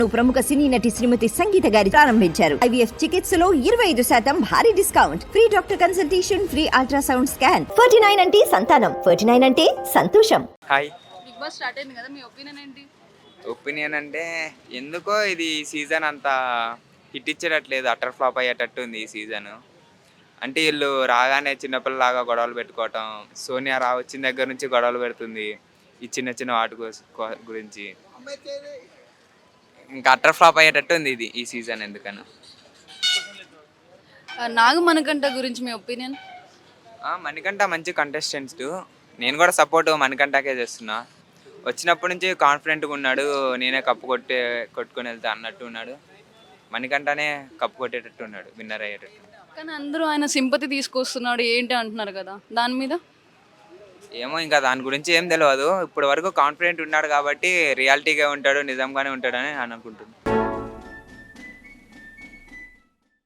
ప్రముఖ సినీ నటి శ్రీమతి సంగీత గారి ప్రారంభించారు. IVF చికిత్సలో 25% భారీ discount, free doctor consultation, free ultrasound scan. 49 అంటే సంతానం, 49 అంటే సంతోషం. హాయ్. బిగ్ బాస్ స్టార్ట్ అయింది కదా, మీ ఒపీనియన్ ఏంటి? ఒపీనియన్ అంటే ఎందుకో ఇది సీజన్ అంతా హిట్ ఇచ్చేటట్లేదు, అటర్ ఫ్లాప్ అయ్యేటట్టు ఉంది ఈ సీజన్. అంటే వీళ్ళు రాగానే చిన్నపిల్లలాగా గొడవలు పెట్టుకోవటం, సోనియా వచ్చిన దగ్గర నుంచి గొడవలు పెడుతుంది ఈ చిన్న చిన్న వాటి గురించి. ఇంకా అటర్ ఫ్లాప్ అయ్యేటట్టు ఉంది ఈ సీజన్ ఎందుకని. నాగ మణికంఠ గురించి మీ ఒపీనియన్? మణికంఠ మంచి కంటెస్టెంట్స్, నేను కూడా సపోర్ట్ మణికంఠకే చేస్తున్నా. వచ్చినప్పటి నుంచి కాన్ఫిడెంట్గా ఉన్నాడు, నేనే కప్పు కొట్టుకొని వెళ్తా అన్నట్టు ఉన్నాడు. మణికంఠనే కప్పు కొట్టేటట్టు ఉన్నాడు, విన్నర్ అయ్యేటట్టు. కానీ అందరూ ఆయన సింపతి తీసుకొస్తున్నాడు ఏంటి అంటున్నారు కదా, దాని మీద ఏమో ఇంకా దాని గురించి ఏం తెలియదు. ఇప్పటి వరకు కాన్ఫిడెంట్ ఉన్నాడు కాబట్టి రియాలిటీగా ఉంటాడు, నిజంగానే ఉంటాడని అనుకుంటున్నాను.